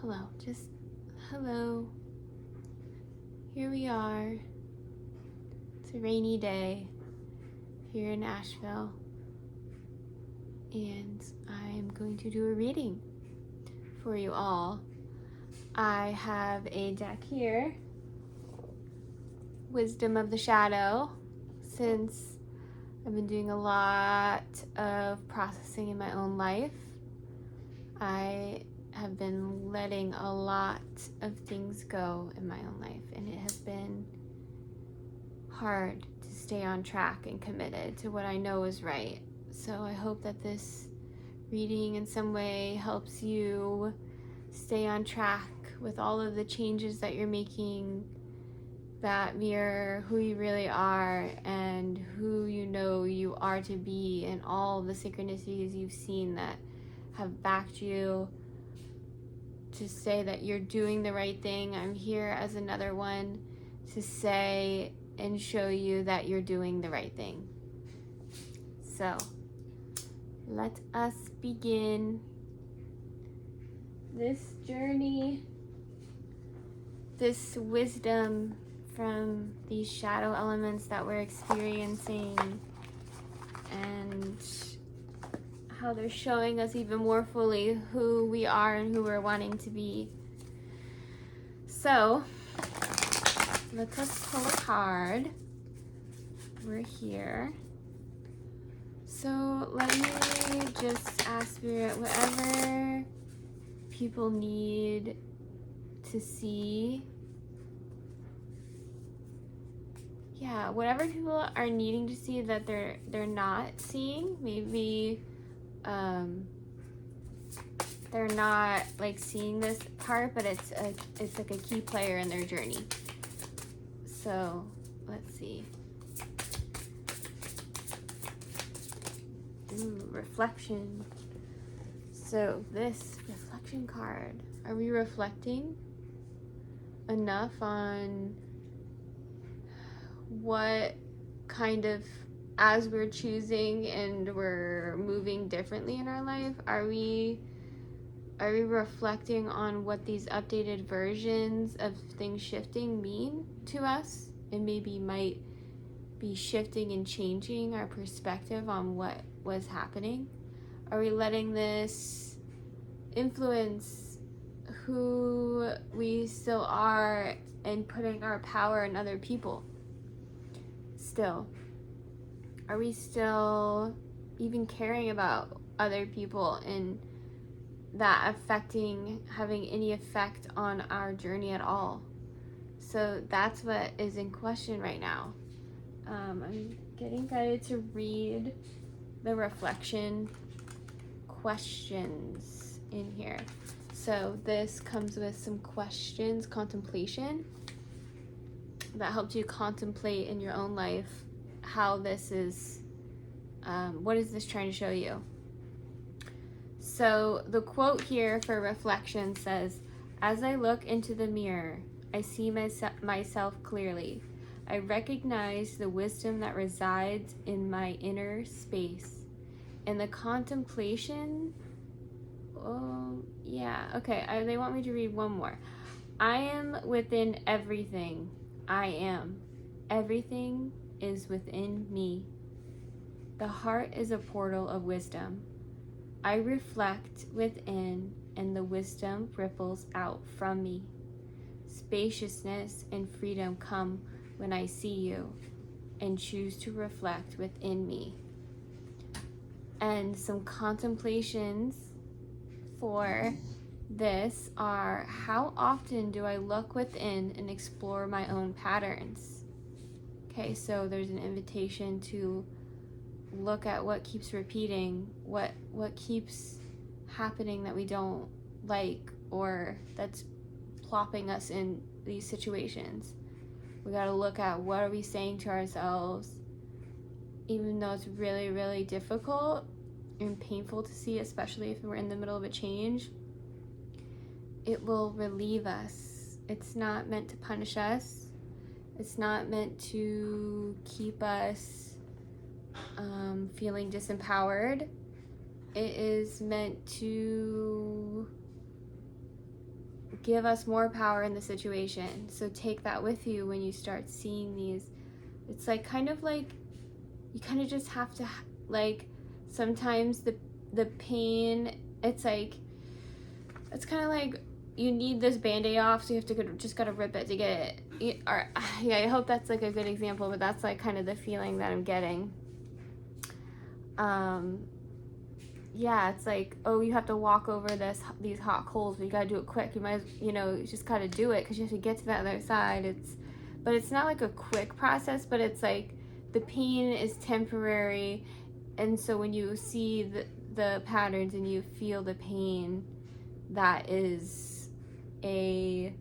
hello, just hello. Here we are. It's a rainy day here in Asheville, and I'm going to do a reading for you all. I have a deck here, Wisdom of the Shadow, since I've been doing a lot of processing in my own life. I have been letting a lot of things go in my own life, and it has been hard to stay on track and committed to what I know is right. So I hope that this reading in some way helps you stay on track with all of the changes that you're making that mirror who you really are and who you know you are to be, and all the synchronicities you've seen that have backed you to say that you're doing the right thing. I'm here as another one to say and show you that you're doing the right thing. So let us begin this journey, this wisdom from these shadow elements that we're experiencing, and how they're showing us even more fully who we are and who we're wanting to be. So let us pull a card. We're here. So let me just ask Spirit, whatever people need to see, whatever people are needing to see that they're not seeing, maybe they're not like seeing this part, but it's like a key player in their journey. So let's see. Ooh, reflection. So this reflection card, are we reflecting enough on what kind of, as we're choosing and we're moving differently in our life, are we reflecting on what these updated versions of things shifting mean to us, and maybe might be shifting and changing our perspective on what was happening? Are we letting this influence who we still are and putting our power in other people? Still, are we still even caring about other people and that having any effect on our journey at all? So that's what is in question right now. I'm getting guided to read the reflection questions in here. So this comes with some questions, contemplation, that helps you contemplate in your own life how this is, what is this trying to show you? So the quote here for reflection says, "As I look into the mirror, I see myself clearly. I recognize the wisdom that resides in my inner space. In the contemplation," they want me to read one more. "I am within everything. I am. Everything is within me. The heart is a portal of wisdom. I reflect within, and the wisdom ripples out from me. Spaciousness and freedom come when I see you and choose to reflect within me." And some contemplations for this are, how often do I look within and explore my own patterns? Okay, so there's an invitation to look at what keeps repeating, what keeps happening that we don't like, or that's plopping us in these situations. We got to look at, what are we saying to ourselves, even though it's really, really difficult and painful to see, especially if we're in the middle of a change. It will relieve us. It's not meant to punish us. It's not meant to keep us feeling disempowered. It is meant to give us more power in the situation. So take that with you when you start seeing these. It's like kind of like you kind of just have to, like, sometimes the pain, it's like, it's kind of like you need this band-aid off, so you have to just gotta rip it to get it. Or yeah, I hope that's like a good example, but that's like kind of the feeling that I'm getting. Yeah, it's like, oh, you have to walk over these hot coals, but you gotta do it quick. You might, you just gotta do it because you have to get to that other side. But it's not like a quick process, but it's like the pain is temporary, and so when you see the patterns and you feel the pain, that is it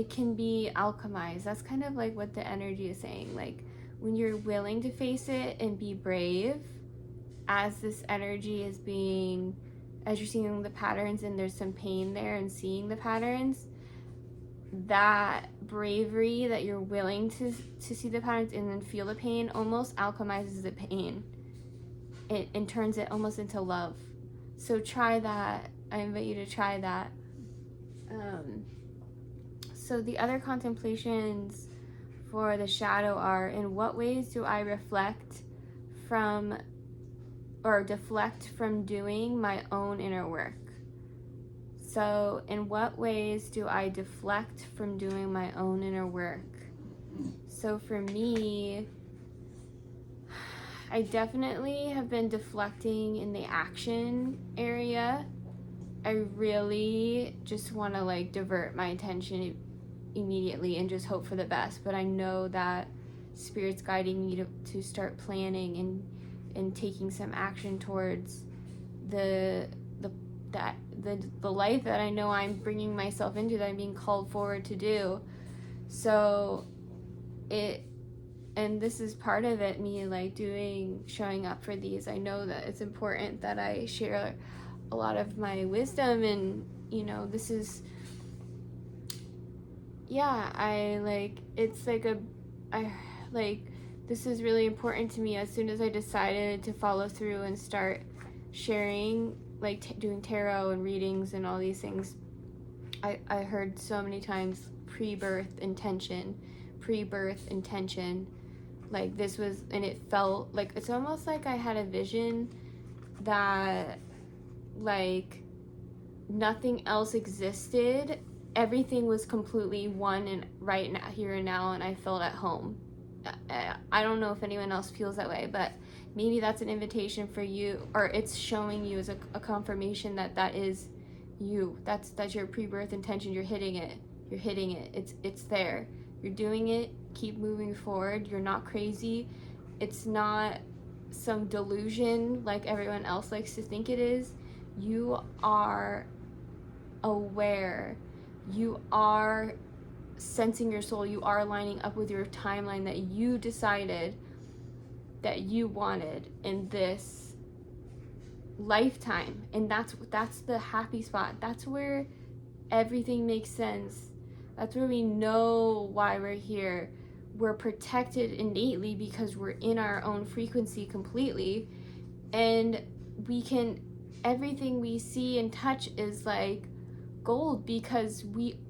can be alchemized. That's kind of like what the energy is saying. Like, when you're willing to face it and be brave, as this energy is as you're seeing the patterns and there's some pain there and seeing the patterns, that bravery that you're willing to see the patterns and then feel the pain almost alchemizes the pain and turns it almost into love. So try that. I invite you to try that. So the other contemplations for the shadow are, in what ways do I reflect from or deflect from doing my own inner work? So in what ways do I deflect from doing my own inner work? So for me, I definitely have been deflecting in the action area. I really just want to like divert my attention immediately and just hope for the best, but I know that Spirit's guiding me to start planning and taking some action towards the life that I know I'm bringing myself into, that I'm being called forward to do. So and this is part of it, me like showing up for these. I know that it's important that I share a lot of my wisdom, and this is, this is really important to me. As soon as I decided to follow through and start sharing, doing tarot and readings and all these things, I heard so many times pre-birth intention. Like, this was, and it felt like, it's almost like I had a vision that like nothing else existed. Everything was completely one and right now, here and now, and I felt at home. I don't know if anyone else feels that way, but maybe that's an invitation for you, or it's showing you as a confirmation that is you. That's your pre-birth intention. You're hitting it. It's there. You're doing it. Keep moving forward. You're not crazy. It's not some delusion like everyone else likes to think it is. You are aware. You are sensing your soul. You are lining up with your timeline that you decided that you wanted in this lifetime. And that's the happy spot. That's where everything makes sense. That's where we know why we're here. We're protected innately because we're in our own frequency completely, and everything we see and touch is like gold because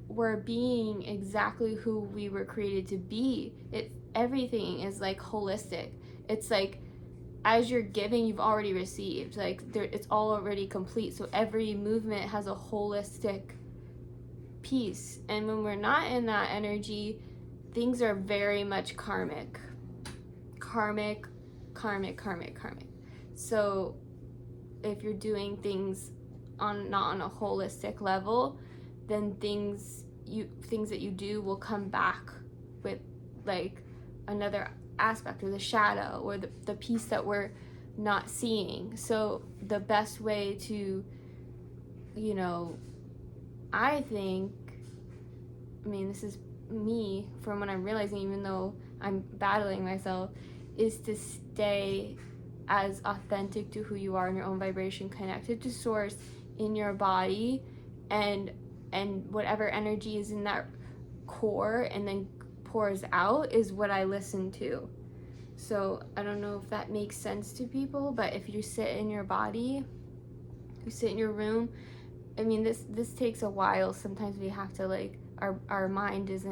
we're being exactly who we were created to be. Everything is like holistic. It's like, as you're giving, you've already received. Like, it's all already complete. So every movement has a holistic piece. And when we're not in that energy, things are very much karmic. So if you're doing things not on a holistic level, then things that you do will come back with like another aspect, or the shadow, or the piece that we're not seeing. So the best way to, I think, this is me from what I'm realizing, even though I'm battling myself, is to stay as authentic to who you are in your own vibration, connected to source in your body, and whatever energy is in that core and then pours out is what I listen to. So I don't know if that makes sense to people, but if you sit in your body, you sit in your room I mean, this takes a while. Sometimes we have to, like, our mind was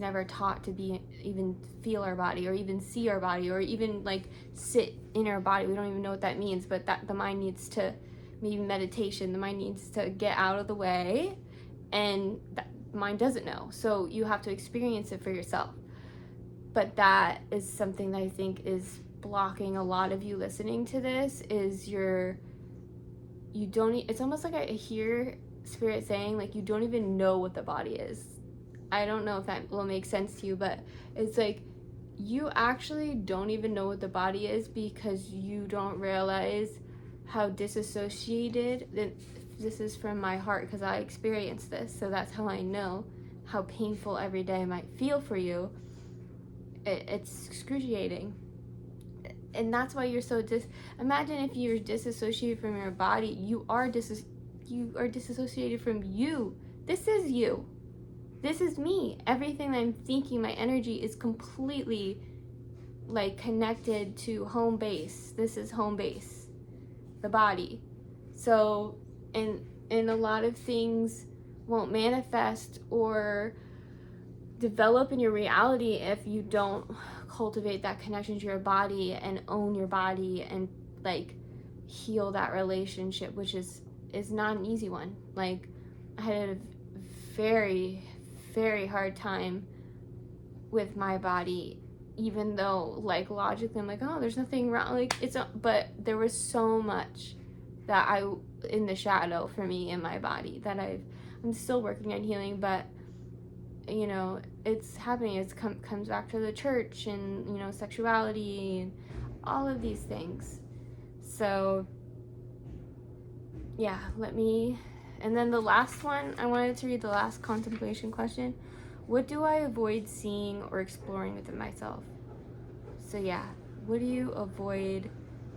never taught to be, even feel our body, or even see our body, or even like sit in our body. We don't even know what that means, but that the mind needs to, maybe meditation, the mind needs to get out of the way, and that the mind doesn't know. So you have to experience it for yourself. But that is something that I think is blocking a lot of you listening to this, is it's almost like I hear Spirit saying, like, you don't even know what the body is. I don't know if that will make sense to you, but it's like you actually don't even know what the body is, because you don't realize how disassociated. This is from my heart, because I experienced this, so that's how I know how painful every day might feel for you. It's excruciating. And that's why you're so imagine if you're disassociated from your body. You are disassociated from you. This is you. This is me. Everything that I'm thinking, my energy is completely, like, connected to home base. This is home base, the body. So, and a lot of things won't manifest or develop in your reality if you don't cultivate that connection to your body and own your body and, like, heal that relationship, which is not an easy one. Like, I had a very, very hard time with my body, even though, like, logically I'm like, oh, there's nothing wrong, like, but there was so much that in the shadow for me in my body that I'm still working on healing. But you know, it's happening. It comes back to the church and, you know, sexuality and all of these things. So yeah, and then the last one, I wanted to read the last contemplation question. What do I avoid seeing or exploring within myself? So yeah, what do you avoid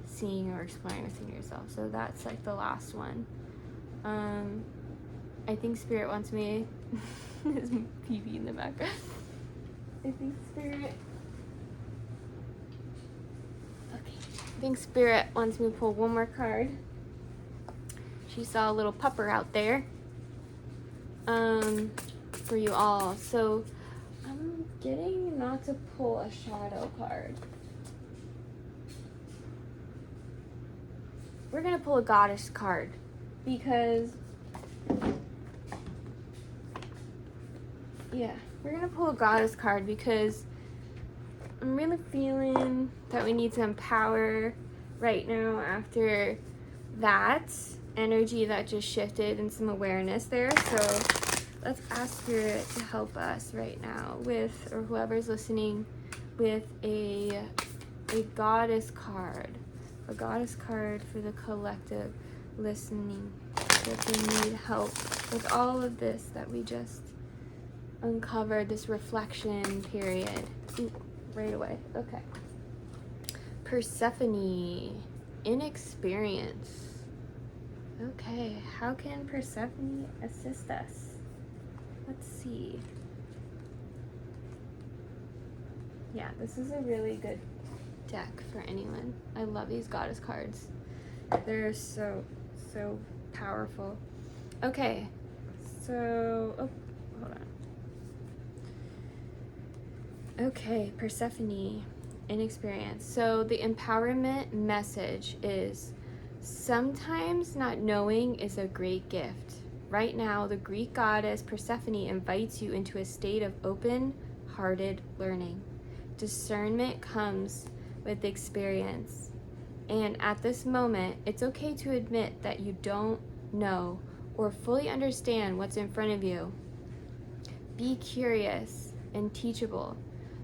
seeing or exploring within yourself? So that's, like, the last one. I think Spirit wants me there's PB in the background. I think Spirit wants me to pull one more card. She saw a little pupper out there for you all. So I'm getting not to pull a shadow card. We're gonna pull a goddess card, because we're gonna pull a goddess card because I'm really feeling that we need to empower right now after that energy that just shifted and some awareness there. So let's ask Spirit to help us right now with, or whoever's listening, with a goddess card. A goddess card for the collective listening, that they need help with all of this that we just uncovered, this reflection period. Ooh, right away. Okay. Persephone, inexperience. Okay, how can Persephone assist us? Let's see. Yeah, this is a really good deck for anyone. I love these goddess cards. They're so powerful. Okay, so, hold on. Okay, Persephone, inexperience. So the empowerment message is, sometimes not knowing is a great gift. Right now, the Greek goddess Persephone invites you into a state of open-hearted learning. Discernment comes with experience. And at this moment, it's okay to admit that you don't know or fully understand what's in front of you. Be curious and teachable.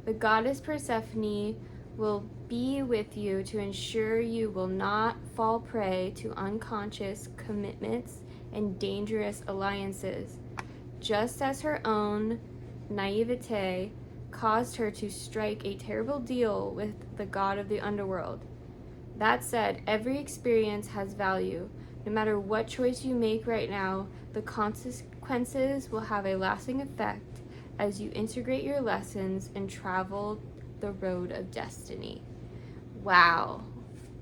The goddess Persephone will be with you to ensure you will not fall prey to unconscious commitments and dangerous alliances, just as her own naivete caused her to strike a terrible deal with the god of the underworld. That said, every experience has value. No matter what choice you make right now, the consequences will have a lasting effect as you integrate your lessons and travel the road of destiny. Wow.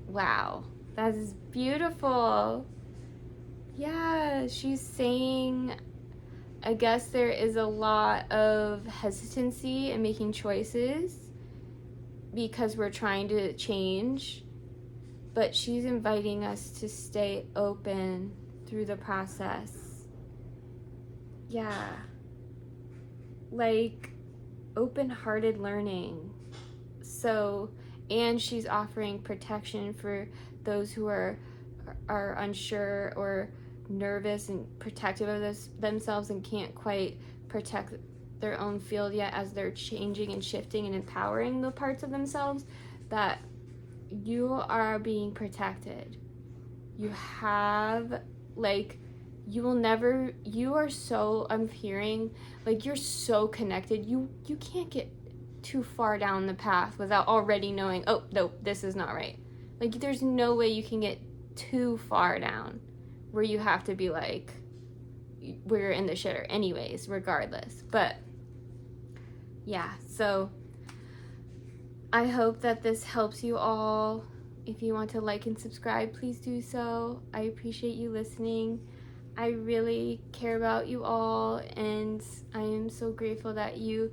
Wow. That is beautiful. Yeah, she's saying, I guess there is a lot of hesitancy in making choices because we're trying to change, but she's inviting us to stay open through the process. Yeah. Like open-hearted learning. So, and she's offering protection for those who are unsure or nervous and protective of themselves and can't quite protect their own field yet, as they're changing and shifting and empowering the parts of themselves, that you are being protected. You have, like, you will never, you are so, I'm hearing, like, you're so connected. You can't get too far down the path without already knowing, oh, no, this is not right. Like, there's no way you can get too far down where you have to be like, we're in the shitter anyways, regardless. But yeah, so I hope that this helps you all. If you want to like and subscribe, please do so. I appreciate you listening. I really care about you all, and I am so grateful that you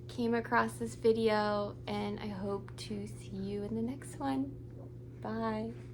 came across this video, and I hope to see you in the next one. Bye.